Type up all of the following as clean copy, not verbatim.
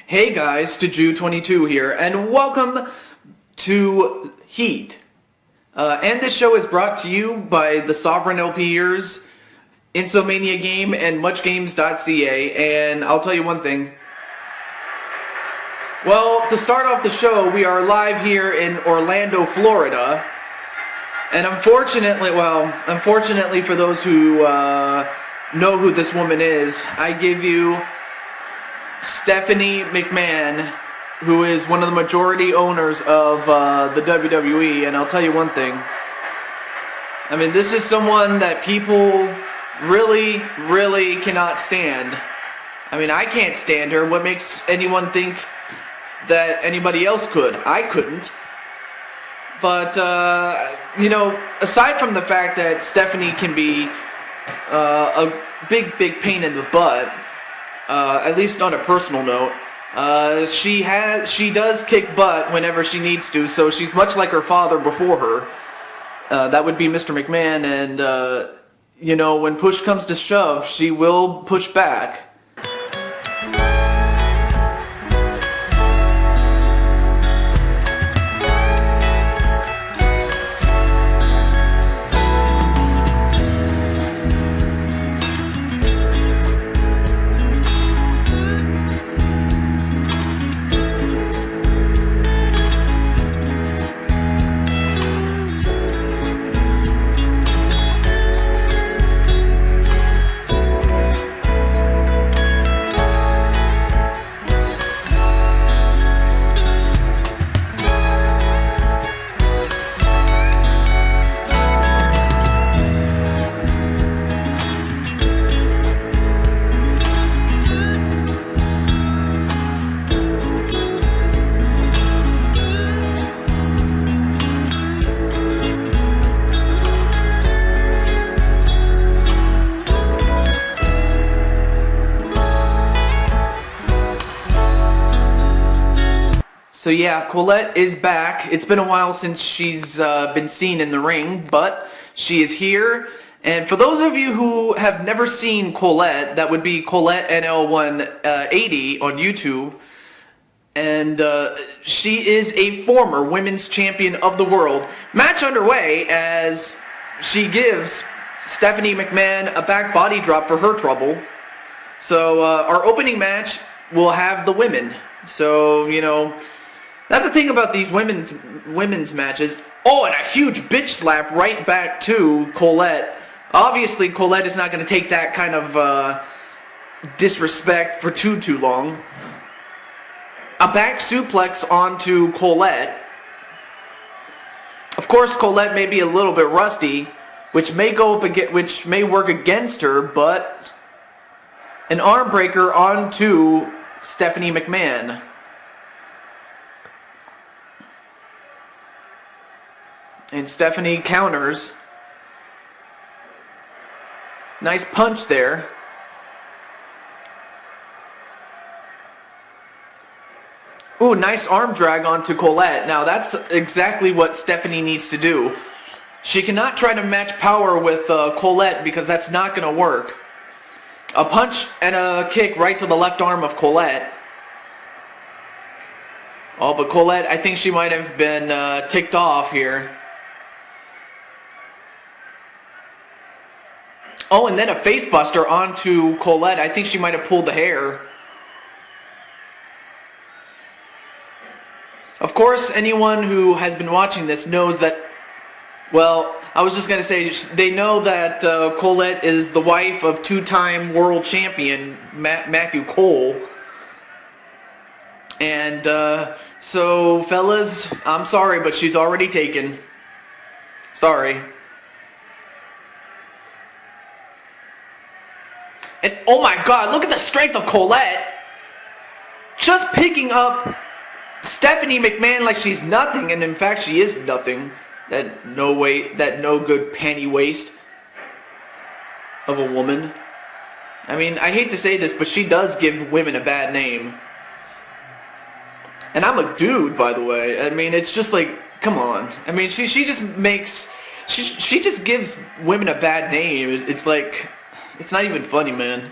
Hey guys, Ju22 here, and welcome to Heat. And this show is brought to you by the Sovereign LPers, Insomania Game, and MuchGames.ca, and I'll tell you one thing. Well, to start off the show, we are live here in Orlando, Florida, and unfortunately for those who know who this woman is, I give you Stephanie McMahon, who is one of the majority owners of the WWE, and I'll tell you one thing. I mean, this is someone that people really, really cannot stand. I mean, I can't stand her. What makes anyone think that anybody else could? I couldn't. But, you know, aside from the fact that Stephanie can be a big pain in the butt, at least on a personal note, she does kick butt whenever she needs to, so she's much like her father before her. That would be Mr. McMahon, and, you know, when push comes to shove, she will push back. So yeah, Colette is back. It's been a while since she's been seen in the ring, but she is here. And for those of you who have never seen Colette, that would be Colette NL180 on YouTube. And she is a former women's champion of the world. Match underway as she gives Stephanie McMahon a back body drop for her trouble. So our opening match will have the women. So, you know, that's the thing about these women's matches. Oh, and a huge bitch slap right back to Colette. Obviously, Colette is not going to take that kind of disrespect for too long. A back suplex onto Colette. Of course, Colette may be a little bit rusty, which may work against her, but an arm breaker onto Stephanie McMahon. And Stephanie counters. Nice punch there. Ooh, nice arm drag onto Colette. Now that's exactly what Stephanie needs to do. She cannot try to match power with Colette because that's not going to work. A punch and a kick right to the left arm of Colette. Oh, but Colette, I think she might have been ticked off here. Oh, and then a face buster onto Colette. I think she might have pulled the hair. Of course, anyone who has been watching this knows that, well, I was just going to say, they know that Colette is the wife of two-time world champion Matthew Cole. And so, fellas, I'm sorry, but she's already taken. Sorry. And oh my god, look at the strength of Colette. Just picking up Stephanie McMahon like she's nothing, and in fact she is nothing. That no good panty waist of a woman. I mean, I hate to say this, but she does give women a bad name. And I'm a dude, by the way. I mean, it's just like, come on. I mean, she just makes, she just gives women a bad name. It's like, it's not even funny, man.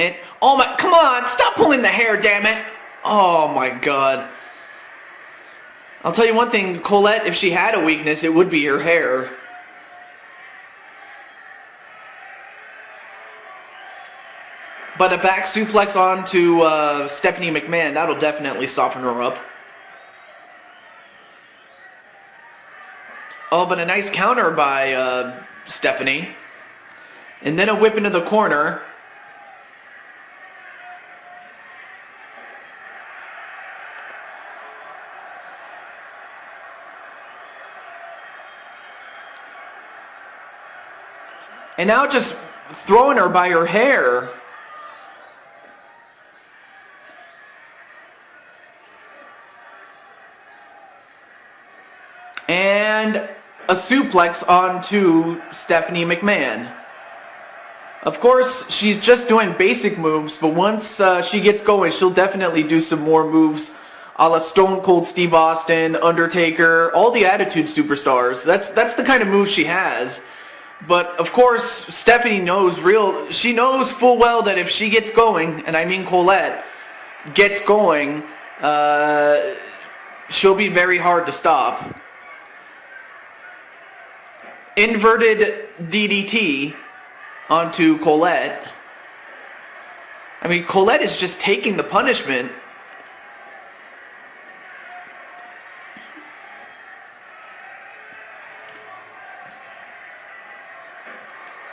And, oh my, come on, stop pulling the hair, damn it. Oh my god. I'll tell you one thing, Colette, if she had a weakness, it would be her hair. But a back suplex onto Stephanie McMahon, that'll definitely soften her up. Oh, but a nice counter by Stephanie. And then a whip into the corner. And now just throwing her by her hair. And a suplex onto Stephanie McMahon. Of course, she's just doing basic moves, but once she gets going, she'll definitely do some more moves a la Stone Cold Steve Austin, Undertaker, all the Attitude Superstars. That's the kind of move she has. But of course, Stephanie knows she knows full well that if she gets going, and I mean Colette, gets going, she'll be very hard to stop. Inverted DDT onto Colette. I mean, Colette is just taking the punishment.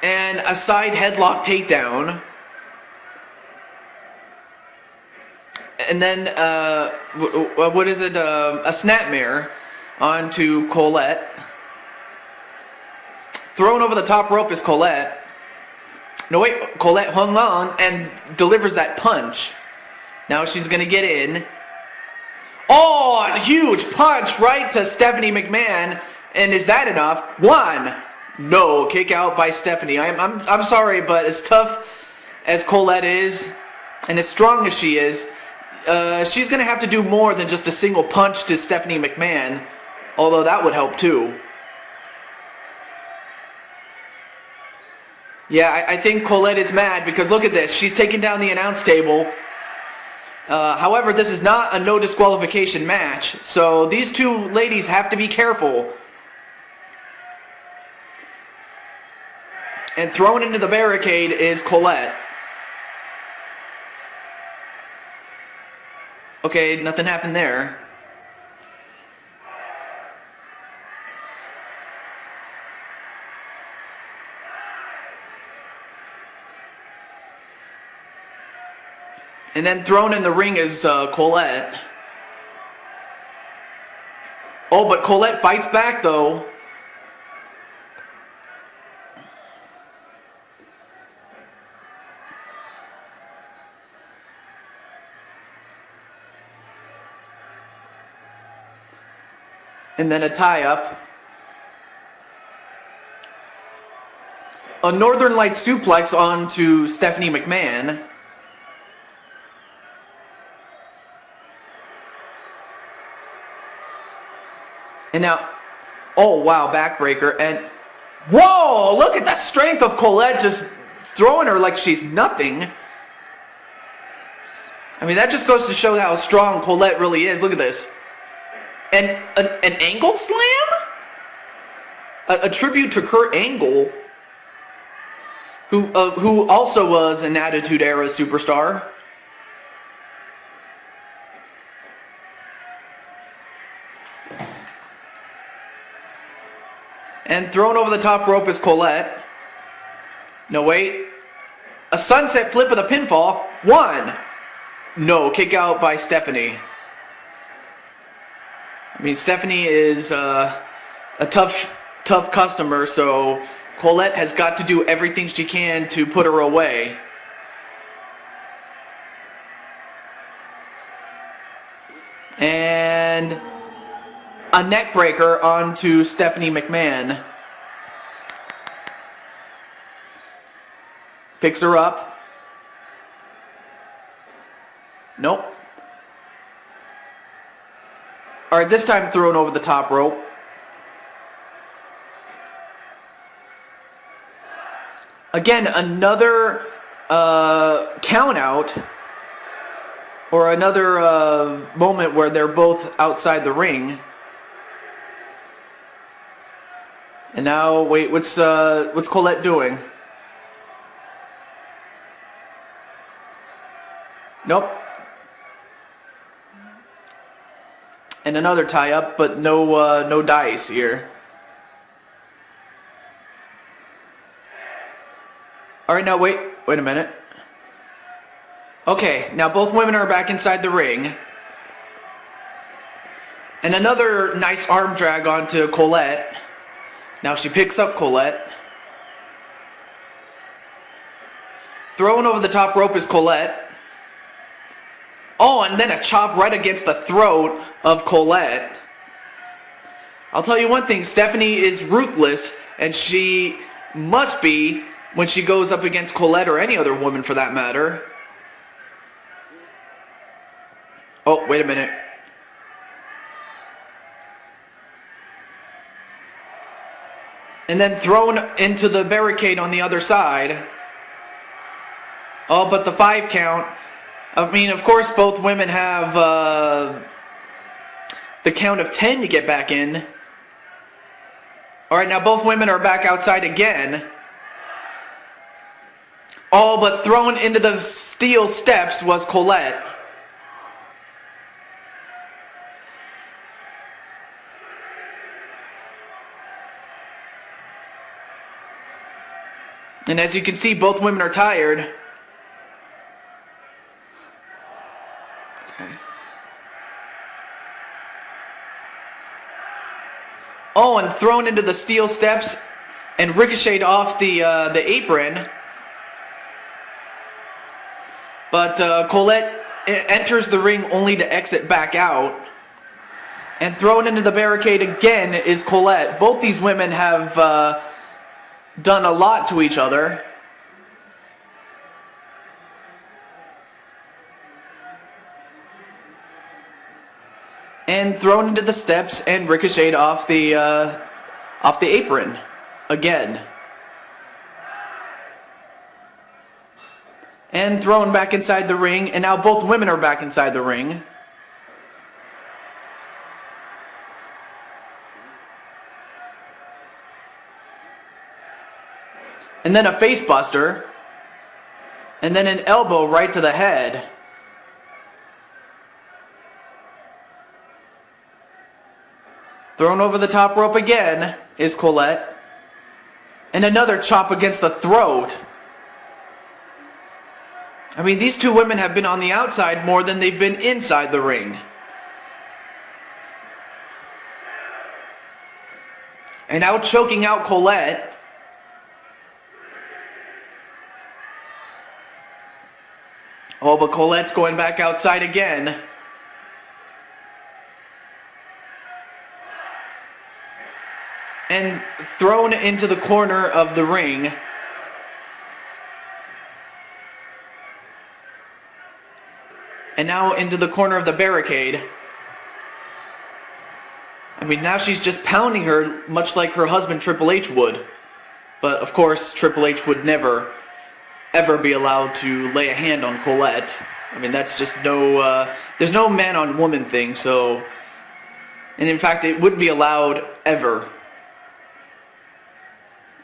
And a side headlock takedown. And then, what is it? A snapmare onto Colette. Thrown over the top rope is Colette. No, wait, Colette hung on and delivers that punch. Now she's going to get in. Oh, a huge punch right to Stephanie McMahon. And is that enough? One. No, kick out by Stephanie. I'm sorry, but as tough as Colette is, and as strong as she is, she's going to have to do more than just a single punch to Stephanie McMahon. Although that would help too. Yeah, I think Colette is mad because look at this. She's taking down the announce table. However, this is not a no disqualification match. So these two ladies have to be careful. And thrown into the barricade is Colette. Okay, nothing happened there. And then thrown in the ring is Colette. Oh, but Colette fights back though. And then a tie-up. A Northern Light suplex onto Stephanie McMahon. And now, oh wow, backbreaker. And whoa, look at the strength of Colette, just throwing her like she's nothing. I mean, that just goes to show how strong Colette really is. Look at this. And an angle slam? A tribute to Kurt Angle, who also was an Attitude Era superstar. And thrown over the top rope is Colette. No, wait. A sunset flip of the pinfall. One. No, kick out by Stephanie. I mean, Stephanie is a tough customer, so Colette has got to do everything she can to put her away. And a neck breaker onto Stephanie McMahon. Picks her up. Nope. Alright, this time thrown over the top rope. Again, another count out, or another moment where they're both outside the ring. And now, wait, what's Colette doing? Nope. And another tie-up, but no dice here. Alright, now wait a minute. Okay, now both women are back inside the ring. And another nice arm drag onto Colette. Now she picks up Colette. Thrown over the top rope is Colette. Oh, and then a chop right against the throat of Colette. I'll tell you one thing, Stephanie is ruthless, and she must be when she goes up against Colette or any other woman for that matter. Oh, wait a minute. And then thrown into the barricade on the other side. Oh, but the 5 count. I mean, of course, both women have the count of 10 to get back in. Alright, now both women are back outside again. Oh, but thrown into the steel steps was Colette. And as you can see, both women are tired. Okay. Oh, and thrown into the steel steps and ricocheted off the apron. But Colette enters the ring only to exit back out. And thrown into the barricade again is Colette. Both these women have done a lot to each other. And thrown into the steps and ricocheted off the apron again. And thrown back inside the ring, and now both women are back inside the ring. And then a face buster, and then an elbow right to the head. Thrown over the top rope again is Colette, and another chop against the throat. I mean, these two women have been on the outside more than they've been inside the ring. And now choking out Colette. Oh, but Colette's going back outside again. And thrown into the corner of the ring. And now into the corner of the barricade. I mean, now she's just pounding her, much like her husband Triple H would. But, of course, Triple H would never ever be allowed to lay a hand on Colette. I mean, that's just there's no man on woman thing, so, and in fact it wouldn't be allowed ever,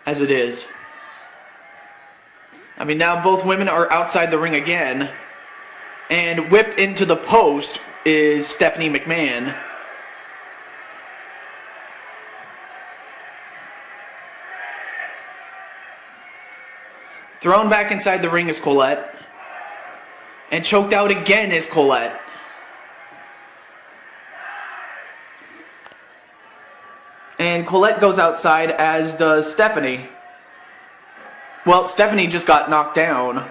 as it is. I mean, now both women are outside the ring again, and whipped into the post is Stephanie McMahon. Thrown back inside the ring is Colette. And choked out again is Colette. And Colette goes outside, as does Stephanie. Well, Stephanie just got knocked down.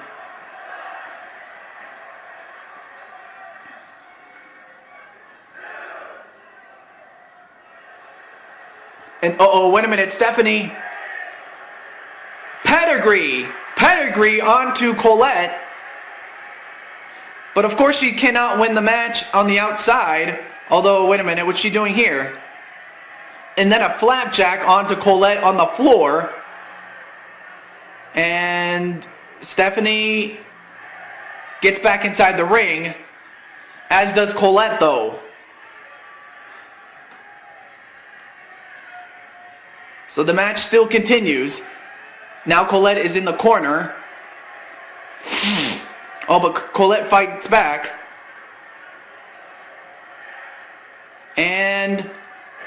And uh-oh, wait a minute, Stephanie. Pedigree onto Colette. But of course she cannot win the match on the outside. Although, wait a minute, what's she doing here? And then a flapjack onto Colette on the floor. And Stephanie gets back inside the ring, as does Colette though. So the match still continues. Now Colette is in the corner. Oh, but Colette fights back. And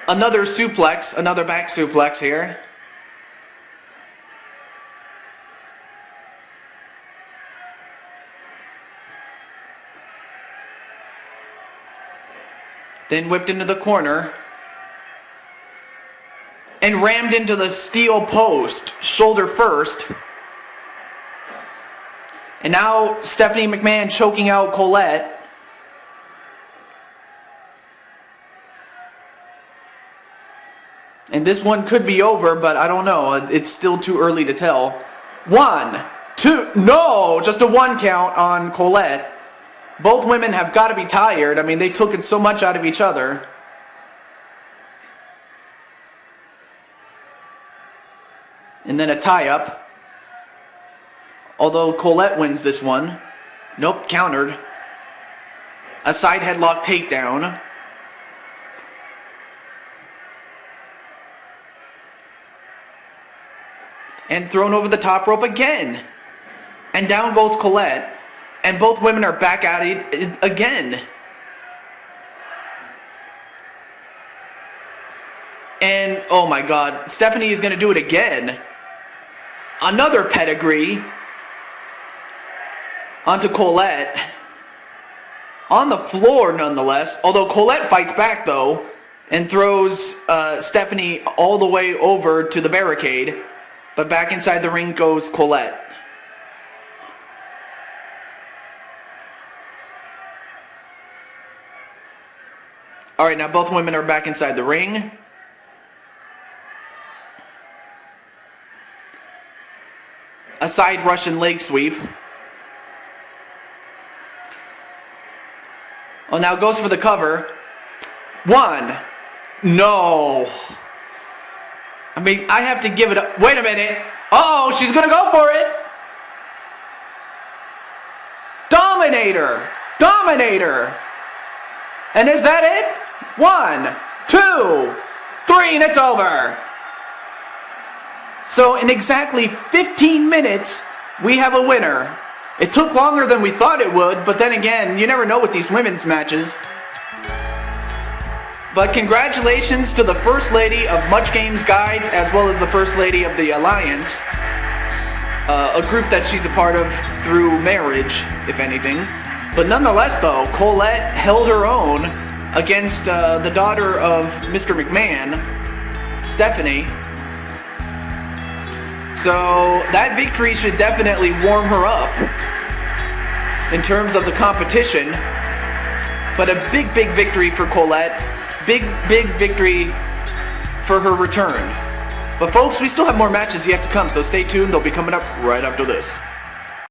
another suplex, another back suplex here. Then whipped into the corner. And rammed into the steel post, shoulder first. And now Stephanie McMahon choking out Colette. And this one could be over, but I don't know. It's still too early to tell. 1, 2, no! Just a 1 count on Colette. Both women have got to be tired. I mean, they took it so much out of each other. And then a tie-up. Although Colette wins this one. Nope, countered. A side headlock takedown. And thrown over the top rope again. And down goes Colette. And both women are back at it again. And, oh my God, Stephanie is going to do it again. Another pedigree onto Colette. On the floor, nonetheless. Although Colette fights back, though, and throws Stephanie all the way over to the barricade. But back inside the ring goes Colette. Alright, now both women are back inside the ring. A side Russian leg sweep. Oh, now goes for the cover. 1. No. I mean, I have to give it up. Wait a minute. Uh-oh, she's going to go for it. Dominator. Dominator. And is that it? 1, 2, 3, and it's over. So in exactly 15 minutes, we have a winner. It took longer than we thought it would, but then again, you never know with these women's matches. But congratulations to the First Lady of Much Games Guides, as well as the First Lady of the Alliance. A group that she's a part of through marriage, if anything. But nonetheless, though, Colette held her own against the daughter of Mr. McMahon, Stephanie. So that victory should definitely warm her up in terms of the competition. But a big, big victory for Colette. Big, big victory for her return. But folks, we still have more matches yet to come, so stay tuned. They'll be coming up right after this.